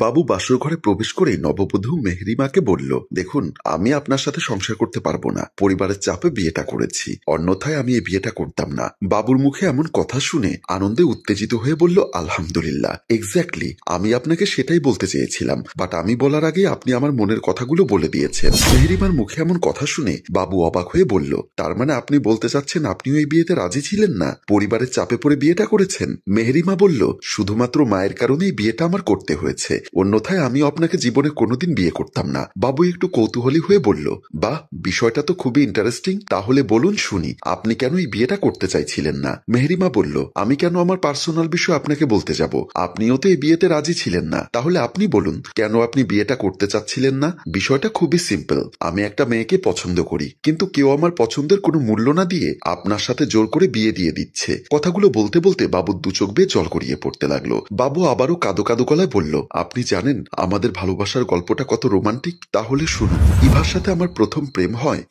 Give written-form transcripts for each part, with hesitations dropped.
বাবু বাসর ঘরে প্রবেশ করে নববধূ মেহরিমাকে বলল, দেখুন, আমি আপনার সাথে সংসার করতে পারবো না। পরিবারের চাপে বিয়েটা করেছি, অন্যথায় আমি এই বিয়েটা করতাম না। বাবুর মুখে এমন কথা শুনে আনন্দে উত্তেজিত হয়ে বলল, আলহামদুলিল্লাহ, এক্স্যাক্টলি আমি আপনাকে সেটাই বলতে চেয়েছিলাম, বাট আমি বলার আগে আপনি আমার মনের কথাগুলো বলে দিয়েছেন। মেহরিমার মুখে এমন কথা শুনে বাবু অবাক হয়ে বলল, তার মানে আপনি বলতে চাচ্ছেন আপনিও এই বিয়েতে রাজি ছিলেন না, পরিবারের চাপে পড়ে বিয়েটা করেছেন? মেহরিমা বলল, শুধুমাত্র মায়ের কারণেই বিয়েটা আমার করতে হয়েছে, অন্যথায় আমি আপনাকে জীবনে কোনোদিন বিয়ে করতাম না। বাবু একটু কৌতূহলী হয়ে বলল, বাহ, বিষয়টা তো খুবই ইন্টারেস্টিং, তাহলে বলুন শুনি, আপনি কেন এই বিয়েটা করতে চাইছিলেন না? মেহরিমা বলল, আমি কেন আমার পার্সোনাল বিষয় আপনাকে বলতে যাব? আপনিও তো এই বিয়েতে রাজি ছিলেন না, তাহলে আপনি বলুন কেন আপনি বিয়েটা করতে চাচ্ছিলেন না? বিষয়টা খুবই সিম্পল, আমি একটা মেয়েকে পছন্দ করি, কিন্তু কেউ আমার পছন্দের কোনো মূল্য না দিয়ে আপনার সাথে জোর করে বিয়ে দিয়ে দিচ্ছে। কথাগুলো বলতে বলতে বাবুর দু চোখ বেয়ে জল গড়িয়ে পড়তে লাগলো। বাবু আবারও কাঁদো কাঁদো গলায় বলল, আপনি জানেন আমাদের ভালোবাসার গল্পটা কত রোমান্টিক? তাহলে শুনুন। ইভার সাথে আমার প্রথম প্রেম হয়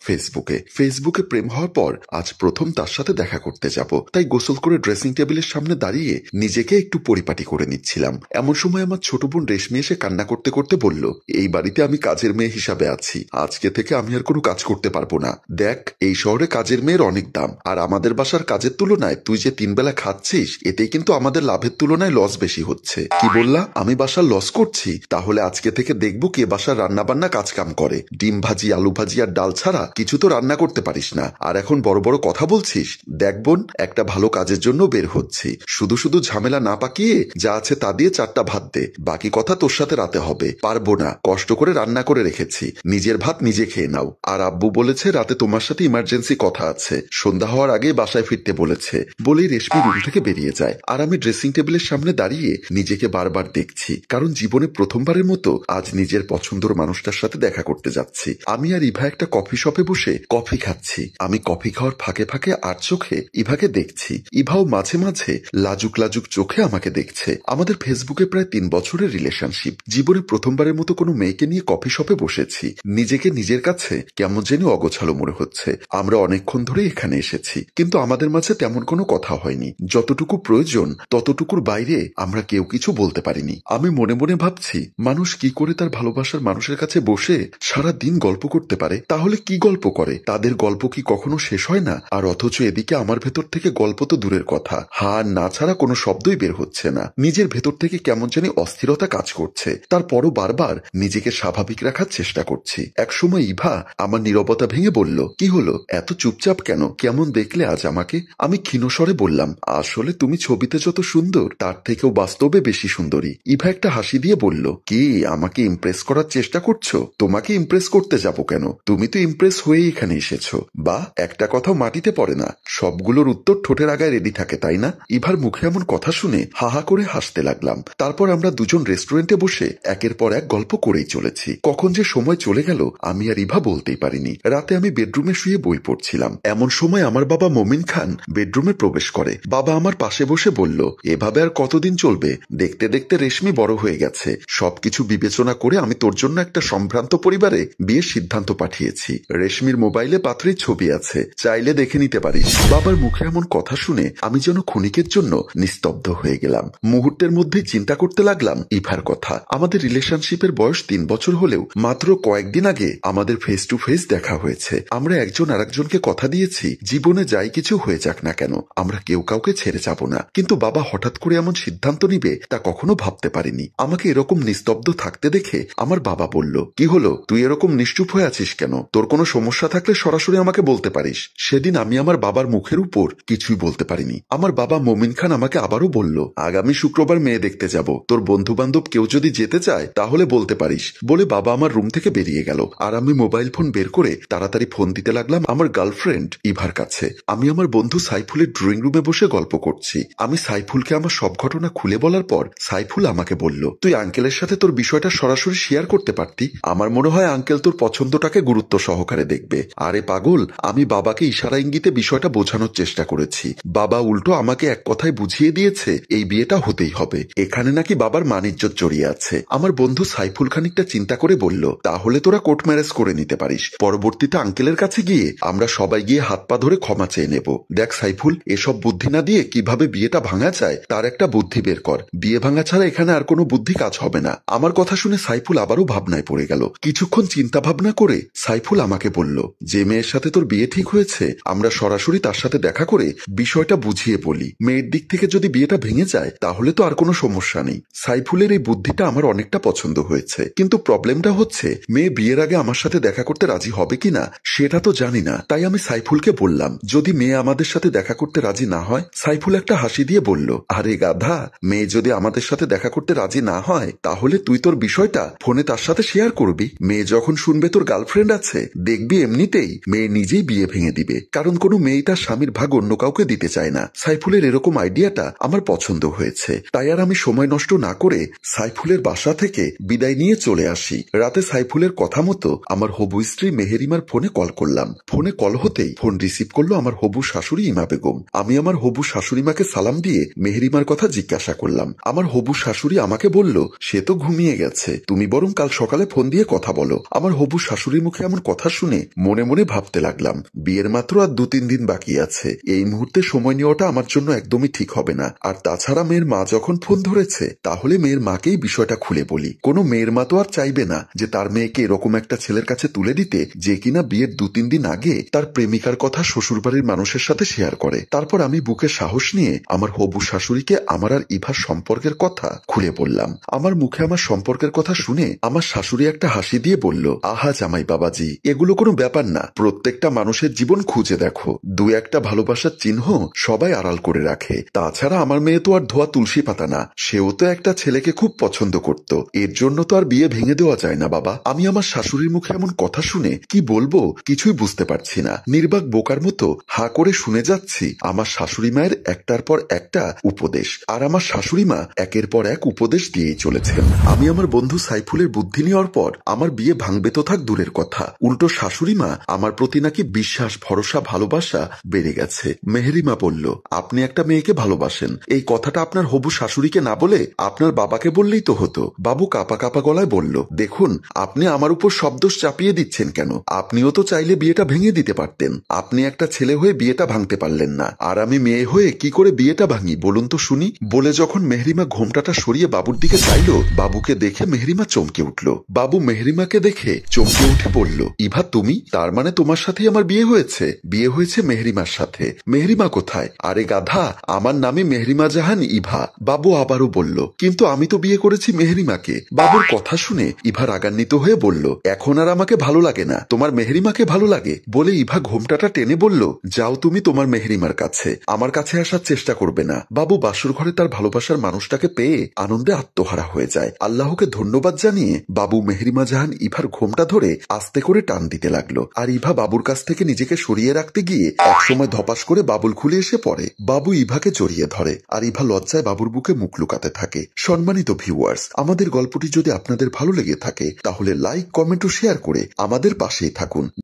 ফেসবুকে প্রেম হওয়ার পর আজ প্রথম তার সাথে দেখা করতে যাব, তাই গোসল করে ড্রেসিং টেবিলের সামনে দাঁড়িয়ে নিজেকে একটু পরিপাটি করে নিচ্ছিলাম। এমন সময় আমার ছোট বোন রেশমি এসে কান্না করতে করতে বলল, এই বাড়িতে আমি কাজের মেয়ে হিসাবে আছি, আজকে থেকে আমি আর কোনো কাজ করতে পারবো না। দেখ, এই শহরে কাজের মেয়ের অনেক দাম, আর আমাদের বাসার কাজের তুলনায় তুই যে 3 বেলা খাচ্ছিস, এতেই কিন্তু আমাদের লাভের তুলনায় লস বেশি হচ্ছে। কি বললা? আমি বাসার লস করছি? তাহলে আজকে থেকে দেখবো কে বাসার রান্না বান্না কাজ কাম করে। ডিম ভাজি, আলু ভাজি আর ডাল ছাড়া কিছু তো রান্না করতে পারিস না, আর এখন বড় বড় কথা বলছিস? দেখ বোন, একটা ভালো কাজের জন্য বের হচ্ছি, শুধু শুধু ঝামেলা না পাকিয়ে যা আছে তা দিয়ে 4টা ভাত দে, বাকি কথা তোর সাথে রাতে হবে। পারবো না, কষ্ট করে রান্না করে রেখেছি, নিজের ভাত নিজে খেয়ে নাও। আর আব্বু বলেছে রাতে তোমার সাথে ইমার্জেন্সি কথা আছে, সন্ধ্যা হওয়ার আগে বাসায় ফিরতে বলেছে। বলেই রেশমি রুম থেকে বেরিয়ে যায়, আর আমি ড্রেসিং টেবিলের সামনে দাঁড়িয়ে নিজেকে বারবার দেখছি, কারণ জীবনে প্রথমবারের মতো আজ নিজের পছন্দের মানুষটার সাথে দেখা করতে যাচ্ছি। আমি আর ইভা একটা কফি শপে বসে কফি খাচ্ছি। আমি কফি খাওয়ার ফাঁকে ফাঁকে আর চোখে ইভাকে দেখছি, ইভাও মাঝে মাঝে লাজুক লাজুক চোখে আমাকে দেখছে। আমাদের ফেসবুকে প্রায় 3 বছরের রিলেশনশিপ। জীবনে প্রথমবারের মতো কোনো মেয়েকে নিয়ে কফি শপে বসেছি। নিজেকে নিজের কাছে কেমন যেন অগোছালো মনে হচ্ছে। আমরা অনেকক্ষণ ধরে এখানে এসেছি, কিন্তু আমাদের মাঝে তেমন কোনো কথা হয়নি। যতটুকু প্রয়োজন ততটুকুর বাইরে আমরা কেউ কিছু বলতে পারিনি। আমি মনে মনে ভাবছি, মানুষ কি করে তার ভালোবাসার মানুষের কাছে বসে সারা দিন গল্প করতে পারে? তাহলে কি গল্প করে? তাদের গল্প কি কখনো শেষ হয় না? আর অথচ এদিকে আমার ভেতর থেকে গল্প তো দূরের কথা, হা না ছাড়া কোনো শব্দই বের হচ্ছে না। নিজের ভেতর থেকে কেমন জানি অস্থিরতা কাজ করছে, তারপরও বারবার নিজেকে স্বাভাবিক রাখার চেষ্টা করছি। একসময় ইভা আমার নীরবতা ভেঙে বলল, কি হলো, এত চুপচাপ কেন? কেমন দেখলে আজ আমাকে? আমি ক্ষীণস্বরে বললাম, আসলে তুমি ছবিতে যত সুন্দর তার থেকেও বাস্তবে বেশি সুন্দরী। ইভা একটা হাসি দিয়ে বলল, কি আমাকে ইমপ্রেস করার চেষ্টা করছো? তোমাকে ইমপ্রেস করতে যাবো কেন? তুমি তো ইমপ্রেস হয়ে এখানে এসেছো। বা একটা কথাও মাটিতে পড়ে না, সবগুলোর উত্তর ঠোঁটের আগায় রেডি থাকে, তাই না? ইভার মুখে এমন কথা শুনে হাহা করে হাসতে লাগলাম। তারপর আমরা দুজন রেস্টুরেন্টে বসে একের পর এক গল্প করেই চলেছি। কখন যে সময় চলে গেল আমি আর ইভা বলতেই পারিনি। রাতে আমি বেডরুমে শুয়ে বই পড়ছিলাম, এমন সময় আমার বাবা মমিন খান বেডরুমে প্রবেশ করে। বাবা আমার পাশে বসে বলল, এভাবে আর কতদিন চলবে? দেখতে দেখতে রেশমি বড় হয়ে গেছে, সবকিছু বিবেচনা করে আমি তোর জন্য একটা সম্ভ্রান্ত পরিবারে বিয়ের সিদ্ধান্ত পাঠিয়েছি। রেশমির মোবাইলে পাত্রীর ছবি আছে, চাইলে দেখে নিতে পারিস। বাবার মুখে এমন কথা শুনে আমি যেন ক্ষণিকের জন্য নিস্তব্ধ হয়ে গেলাম। মুহূর্তের মধ্যেই চিন্তা করতে লাগলাম ইভার কথা। আমাদের রিলেশনশিপের বয়স 3 বছর হলেও মাত্র কয়েকদিন আগে আমাদের ফেস টু ফেস দেখা হয়েছে। আমরা একজন আরেকজনকে কথা দিয়েছি, জীবনে যাই কিছু হয়ে যাক না কেন আমরা কেউ কাউকে ছেড়ে যাব না। কিন্তু বাবা হঠাৎ করে এমন সিদ্ধান্ত নিবে তা কখনো ভাবতে পারিনি। আমাকে এরকম নিস্তব্ধ থাকতে দেখে আমার বাবা বলল, কি হলো, তুই এরকম নিশ্চুপ হয়ে আছিস কেন? তোর কোনো সমস্যা থাকলে সরাসরি আমাকে বলতে পারিস। সেদিন আমি আমার বাবার মুখের উপর কিছুই বলতে পারিনি। আমার বাবা মমিন খান আমাকে আবারও বলল, আগামী শুক্রবার মেয়ে দেখতে যাব, তোর বন্ধু বান্ধব কেউ যদি যেতে চায় তাহলে বলতে পারিস। বলে বাবা আমার রুম থেকে বেরিয়ে গেল, আর আমি মোবাইল ফোন বের করে তাড়াতাড়ি ফোন দিতে লাগলাম আমার গার্লফ্রেন্ড ইভার কাছে। আমি আমার বন্ধু সাইফুলের ড্রয়িং রুমে বসে গল্প করছি। আমি সাইফুলকে আমার সব ঘটনা খুলে বলার পর সাইফুল আমাকে বলল, তুই আঙ্কেলের সাথে তোর বিষয়টা সরাসরি শেয়ার করতে পারতি। আমার মনে হয় আঙ্কেল তোর পছন্দটাকে গুরুত্ব সহকারে দেখবে। আরে পাগল, আমি বাবাকে ইশারা ইঙ্গিতে বিষয়টা বোঝানোর চেষ্টা করেছি। বাবা উল্টো আমাকে এক কথায় বুঝিয়ে দিয়েছে এই বিয়েটা হতেই হবে। এখানে নাকি বাবার মান-ইজ্জত জড়িয়ে আছে। আমার বন্ধু সাইফুল খানিকটা চিন্তা করে বলল, তাহলে তোরা কোর্ট ম্যারেজ করে নিতে পারিস। পরবর্তীতে আঙ্কেলের কাছে গিয়ে আমরা সবাই গিয়ে হাত পা ধরে ক্ষমা চেয়ে নেব। দেখ সাইফুল, এসব বুদ্ধি না দিয়ে কিভাবে বিয়েটা ভাঙা যায় তার একটা বুদ্ধি বের কর। বিয়ে ভাঙা ছাড়া এখানে আর কোনো বুদ্ধি কাজ হবে না। আমার কথা শুনে সাইফুল আবারও ভাবনায় পড়ে গেল। কিছুক্ষণ চিন্তা ভাবনা করে সাইফুল আমাকে বলল, যে মেয়ের সাথে তোর বিয়ে ঠিক হয়েছে আমরা সরাসরি তার সাথে দেখা করে বিষয়টা বুঝিয়ে বলি। মেয়ের দিক থেকে যদি বিয়েটা ভেঙে যায় তাহলে তো আর কোনো সমস্যা নেই। সাইফুলের এই বুদ্ধিটা আমার অনেকটা পছন্দ হয়েছে, কিন্তু প্রবলেমটা হচ্ছে মেয়ে বিয়ের আগে আমার সাথে দেখা করতে রাজি হবে কিনা সেটা তো জানি না। তাই আমি সাইফুলকে বললাম, যদি মেয়ে আমাদের সাথে দেখা করতে রাজি না হয়? সাইফুল একটা হাসি দিয়ে বলল, আরে গাধা, মেয়ে যদি আমাদের সাথে দেখা করতে রাজি না হয় তাহলে তুই তোর বিষয়টা ফোনে তার সাথে শেয়ার করবি। মেয়ে যখন শুনবে তোর গার্লফ্রেন্ড আছে, দেখবি এমনিতেই মেয়ে নিজেই বিয়ে ভেঙে দিবে, কারণ কোনো মেয়ে তার স্বামীর ভাগ অন্য কাউকে দিতে চায় না। সাইফুলের এরকম আইডিয়াটা আমার পছন্দ হয়েছে, তাই আর আমি সময় নষ্ট না করে সাইফুলের বাসা থেকে বিদায় নিয়ে চলে আসি। রাতে সাইফুলের কথা মতো আমার হবু স্ত্রী মেহেরিমার ফোনে কল করলাম। ফোনে কল হতেই ফোন রিসিভ করলো আমার হবু শাশুড়ি ইমা বেগম। আমি আমার হবু শাশুড়িমাকে সালাম দিয়ে মেহেরিমার কথা জিজ্ঞাসা করলাম। আমার হবু শাশুড়ি আমাকে বলল, সে তো ঘুমিয়ে গেছে, তুমি বরং কাল সকালে ফোন দিয়ে কথা বলো। আমার হবু শাশুড়ির মুখে এমন কথা শুনে মনে মনে ভাবতে লাগলাম, বিয়ের মাত্র আর 2-3 দিন বাকি আছে, এই মুহূর্তে সময় নেওয়াটা আমার জন্য একদমই ঠিক হবে না। আর তাছাড়া মেয়ের মা যখন ফোন ধরেছে তাহলে মেয়ের মাকেই বিষয়টা খুলে বলি। কোনো মেয়ের মা তো আর চাইবে না যে তার মেয়েকে এরকম একটা ছেলের কাছে তুলে দিতে যে কিনা বিয়ের 2-3 দিন আগে তার প্রেমিকার কথা শ্বশুরবাড়ির মানুষের সাথে শেয়ার করে। তারপর আমি বুকে সাহস নিয়ে আমার হবু শাশুড়িকে আমার আর ইভার সম্পর্কের কথা খুলে বললাম। আমার মুখে আমার সম্পর্কের কথা শুনে আমার শাশুড়ি একটা হাসি দিয়ে বলল, আহা জামাই বাবাজি, এগুলো কোনো ব্যাপার না, প্রত্যেকটা মানুষের জীবন খুঁজে দেখো, 2-1টা ভালোবাসার চিহ্ন সবাই আড়াল করে রাখে। তাছাড়া আমার মেয়ে তো আর ধোয়া তুলসী পাতা না, সেও তো একটা ছেলেকে খুব পছন্দ করত, এর জন্য তো আর বিয়ে ভেঙে দেওয়া যায় না বাবা। আমি আমার শাশুড়ির মুখে এমন কথা শুনে কি বলবো কিছুই বুঝতে পারছি না। নির্বাক বোকার মতো হা করে শুনে যাচ্ছি আমার শাশুড়ি মায়ের একটার পর একটা উপদেশ, আর আমার শাশুড়ি মা একের পর এক উপদেশ দিয়েই চলেছেন। আমি আমার বন্ধু সাইফুলের বুদ্ধি নেওয়ার পর আমার বিয়ে ভাঙবে তো থাক দূরের কথা, উল্টো শাশুড়ি মা আমার প্রতি নাকি বিশ্বাস, ভরসা, ভালোবাসা বেড়ে গেছে। মেহেরিমা বলল, আপনি একটা মেয়েকে ভালোবাসেন, এই কথাটা আপনার হবু শাশুড়িকে না বলে আপনার বাবাকে বললেই তো হতো। বাবু কাপা কাপা গলায় বলল, দেখুন আপনি আমার উপর সব দোষ চাপিয়ে দিচ্ছেন কেন? আপনিও তো চাইলে বিয়েটা ভেঙে দিতে পারতেন। আপনি একটা ছেলে হয়ে বিয়েটা ভাঙতে পারলেন না, আর আমি মেয়ে হয়ে কি করে বিয়েটা ভাঙি বলুন তো শুনি। বলে যখন মেহেরিমা ঘোমটাটা সরিয়ে বাবুর দিকে চাইল, বাবুকে দেখে মেহেরিমা চমকে উঠল। বাবু মেহেরিমাকে দেখে চমকে উঠে বলল, ইভা তুমি? তার মানে তোমার সাথেই আমার বিয়ে হয়েছে? বিয়ে হয়েছে মেহেরিমার সাথে? মেহেরিমা কোথায়? আরে গাধা, আমার নামে মেহেরিমা জাহান ইভা। বাবু আবারও বলল, কিন্তু আমি তো বিয়ে করেছি মেহেরিমাকে। বাবুর কথা শুনে ইভা রাগান্বিত হয়ে বলল, এখন আর আমাকে ভালো লাগে না, তোমার মেহেরিমাকে ভালো লাগে। বলে ইভা ঘোমটাটা টেনে বলল, যাও তুমি তোমার মেহেরিমার কাছে, আমার কাছে আসার চেষ্টা করবে না। বাবু বাসুর ঘরে তার ভালোবাসার মানুষটাকে পেয়ে আনন্দে আত্মহারা হয়ে যায়। আল্লাহকে ধন্যবাদ জানিয়ে বাবু মেহেরিমা জাহান ইভার ঘোমটা ধরে আস্তে করে টান দিতে লাগলো, আর ইভা বাবুর কাছ থেকে নিজেকে সরিয়ে রাখতে গিয়ে একসময় ধপাস করে বাবুল খুলে এসে পড়ে। বাবু ইভাকে জড়িয়ে ধরে, আর ইভা লজ্জায় বাবুর বুকে মুখ লুকাতে থাকে। সম্মানিত ভিউয়ার্স, আমাদের গল্পটি যদি আপনাদের ভালো লেগে থাকে তাহলে লাইক, কমেন্ট ও শেয়ার করে আমাদের পাশেই থাকুন।